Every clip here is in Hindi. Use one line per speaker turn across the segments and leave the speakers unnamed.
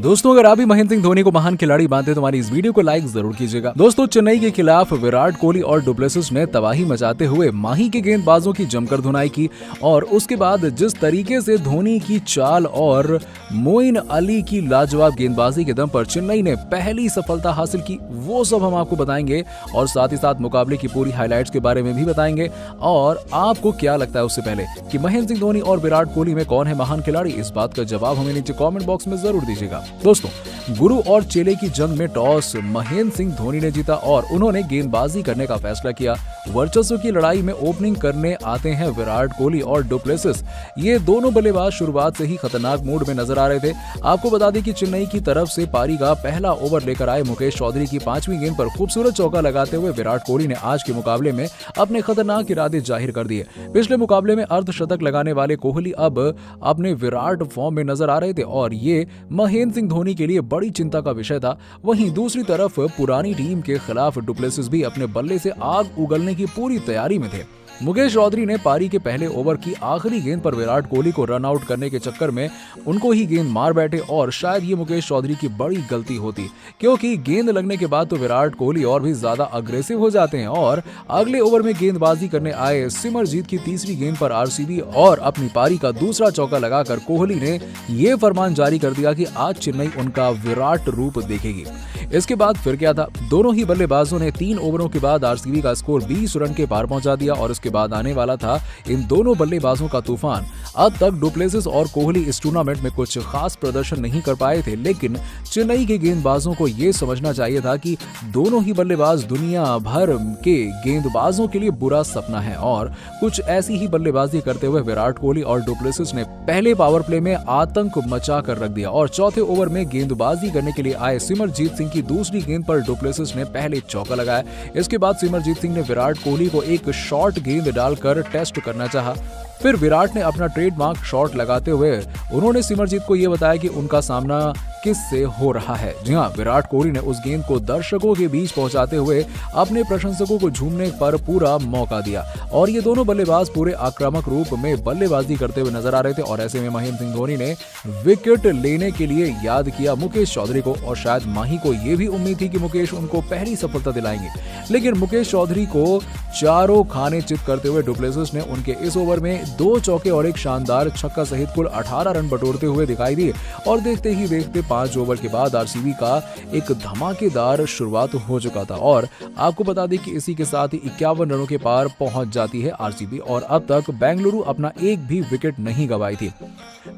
दोस्तों, अगर आप भी महेंद्र सिंह धोनी को महान खिलाड़ी मानते हैं तो हमारी इस वीडियो को लाइक जरूर कीजिएगा। दोस्तों, चेन्नई के खिलाफ विराट कोहली और डुप्लेसिस ने तबाही मचाते हुए माही के गेंदबाजों की जमकर धुनाई की और उसके बाद जिस तरीके से धोनी की चाल और मोइन अली की लाजवाब गेंदबाजी के दम पर चेन्नई ने पहली सफलता हासिल की, वो सब हम आपको बताएंगे और साथ ही साथ मुकाबले की पूरी हाईलाइट्स के बारे में भी बताएंगे। और आपको क्या लगता है उससे पहले कि महेंद्र सिंह धोनी और विराट कोहली में कौन है महान खिलाड़ी, इस बात का जवाब हमें नीचे कॉमेंट बॉक्स में जरूर दीजिएगा। दोस्तों, गुरु और चेले की जंग में टॉस महेंद्र सिंह धोनी ने जीता और उन्होंने गेंदबाजी करने का फैसला किया। वर्चस्व की लड़ाई में ओपनिंग करने आते हैं विराट कोहली और डुप्लेसिस। ये दोनों बल्लेबाज शुरुआत से ही खतरनाक मूड में नजर आ रहे थे। आपको बता दें कि चेन्नई की तरफ से पारी का पहला ओवर लेकर आए मुकेश चौधरी की 5वीं गेंद पर खूबसूरत चौका लगाते हुए विराट कोहली ने आज के मुकाबले में अपने खतरनाक इरादे जाहिर कर दिए। पिछले मुकाबले में अर्धशतक लगाने वाले कोहली अब अपने विराट फॉर्म में नजर आ रहे थे और ये महेंद्र सिंह धोनी के लिए बड़ी चिंता का विषय था। वहीं दूसरी तरफ पुरानी टीम के खिलाफ डुप्लेसिस भी अपने बल्ले से आग उगलने की पूरी तैयारी में थे। मुकेश चौधरी ने पारी के पहले ओवर की आखिरी गेंद पर विराट कोहली को रन आउट करने के चक्कर में उनको ही गेंद मार बैठे और शायद ये मुकेश चौधरी की बड़ी गलती होती, क्योंकि गेंद लगने के बाद तो विराट कोहली और भी ज्यादा अग्रेसिव हो जाते हैं और अगले ओवर में गेंदबाजी करने आए सिमरजीत की तीसरी गेंद पर आरसीबी और अपनी पारी का दूसरा चौका लगाकर कोहली ने ये फरमान जारी कर दिया कि आज चेन्नई उनका विराट रूप देखेगी। इसके बाद फिर क्या था, दोनों ही बल्लेबाजों ने 3 ओवरों के बाद आरसीबी का स्कोर 20 रन के पार पहुंचा दिया और इसके बाद आने वाला था इन दोनों बल्लेबाजों का तूफान। अब तक डुप्लेसिस और कोहली इस टूर्नामेंट में कुछ खास प्रदर्शन नहीं कर पाए थे, लेकिन चेन्नई के गेंदबाजों को यह समझना चाहिए था कि दोनों ही बल्लेबाज दुनिया भर के गेंदबाजों के लिए बुरा सपना है और कुछ ऐसी ही बल्लेबाजी करते हुए विराट कोहली और डुप्लेसिस ने पहले पावर प्ले में आतंक मचा कर रख दिया और चौथे ओवर में गेंदबाजी करने के लिए आए सिमरजीत सिंह की दूसरी गेंद पर डुप्लेसिस ने पहले चौका लगाया। इसके बाद सिमरजीत सिंह ने विराट कोहली को एक शॉर्ट गेंद डालकर टेस्ट करना चाहा। फिर विराट ने अपना ट्रेडमार्क शॉट लगाते हुए उन्होंने सिमरजीत को यह बताया कि उनका सामना किससे हो रहा है। जी हाँ, विराट कोहली ने उस गेंद को दर्शकों के बीच पहुंचाते हुए अपने प्रशंसकों को झूमने पर पूरा मौका दिया और ये दोनों बल्लेबाज पूरे आक्रामक रूप में बल्लेबाजी करते हुए नजर आ रहे थे और ऐसे में महेंद्र सिंह धोनी ने विकेट लेने के लिए याद किया मुकेश चौधरी को और शायद माही को यह भी उम्मीद थी कि मुकेश उनको पहली सफलता दिलाएंगे, लेकिन मुकेश चौधरी को चारों खाने चित करते हुए डुप्लेसिस ने उनके इस ओवर में 2 चौके और एक शानदार छक्का सहित कुल 18 रन बटोरते हुए दिखाई दिए और देखते ही देखते 5 ओवर के बाद आरसीबी का एक धमाकेदार शुरुआत हो चुका था और आपको बता दें कि इसी के साथ ही 51 रनों के पार पहुंच जाती है आरसीबी और अब तक बेंगलुरु अपना एक भी विकेट नहीं गंवाई थी।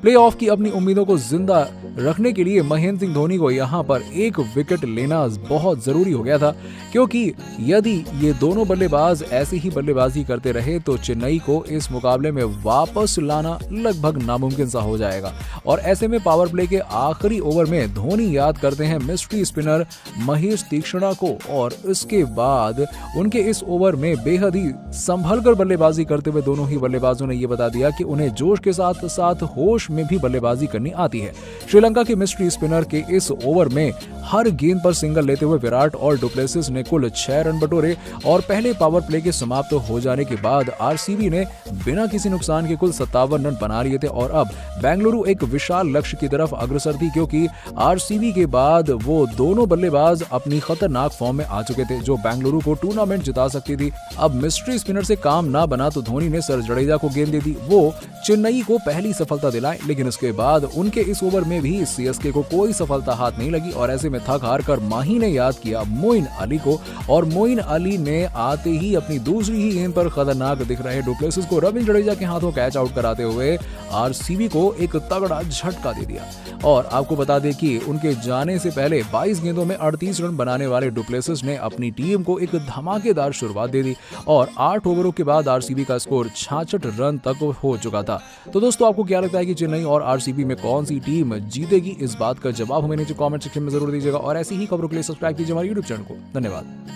प्लेऑफ की अपनी उम्मीदों को जिंदा रखने के लिए महेंद्र सिंह धोनी को यहां पर एक विकेट लेना बहुत जरूरी हो गया था, क्योंकि यदि ये दोनों बल्लेबाज ऐसी ही बल्लेबाजी करते रहे तो चेन्नई को इस मुकाबले में वापस लाना लगभग नामुमकिन सा हो जाएगा। और ऐसे में पावर प्ले के आखिरी ओवर में धोनी याद करते हैं मिस्ट्री स्पिनर महेश तीक्ष्णा को और इसके बाद उनके इस ओवर में बेहद ही संभलकर बल्लेबाजी करते हुए दोनों ही बल्लेबाजों ने यह बता दिया कि उन्हें जोश के साथ साथ होश में भी बल्लेबाजी करनी आती है। श्रीलंका के मिस्ट्री स्पिनर के इस ओवर में हर गेंद पर सिंगल लेते हुए विराट और डुप्लेसिस ने कुल 6 रन बटोरे और पहले पावर प्ले के समाप्त हो जाने के बाद आरसीबी ने बिना किसी नुकसान के कुल 57 रन बना लिए थे और अब बेंगलुरु एक विशाल लक्ष्य की तरफ अग्रसर थी, क्योंकि आरसीबी के बाद वो दोनों बल्लेबाज अपनी खतरनाक फॉर्म में आ चुके थे जो बेंगलुरु को टूर्नामेंट जिता सकती थी। अब मिस्ट्री स्पिनर से काम ना बना तो धोनी ने सर जडेजा को गेंद दे दी, वो चेन्नई को पहली सफलता दिलाई, लेकिन इसके बाद उनके इस ओवर में भी सीएसके को कोई सफलता हाथ नहीं लगी और ऐसे में थक हार कर माही ने याद किया मोइन अली को और मोइन अली ने आते ही अपनी दूसरी ही गेंद पर खतरनाक दिख रहे डुप्लेसिस को रविंद्र जडेजा के हाथों कैच आउट कराते हुए आरसीबी को एक तगड़ा झटका दे दिया। और आपको बता दें कि उनके जाने से पहले 22 गेंदों में 38 रन बनाने वाले डुप्लेसिस ने अपनी टीम को एक धमाकेदार शुरुआत दे दी और 8 ओवरों के बाद आरसीबी का स्कोर 66 रन तक हो चुका था। तो दोस्तों, आपको क्या लगता है कि चेन्नई और आरसीबी में कौन सी टीम जीतेगी, इस बात का जवाब हमें नीचे कमेंट सेक्शन में जरूर दीजिएगा और ऐसी ही खबरों के लिए सब्सक्राइब कीजिए हमारे यूट्यूब चैनल को। धन्यवाद।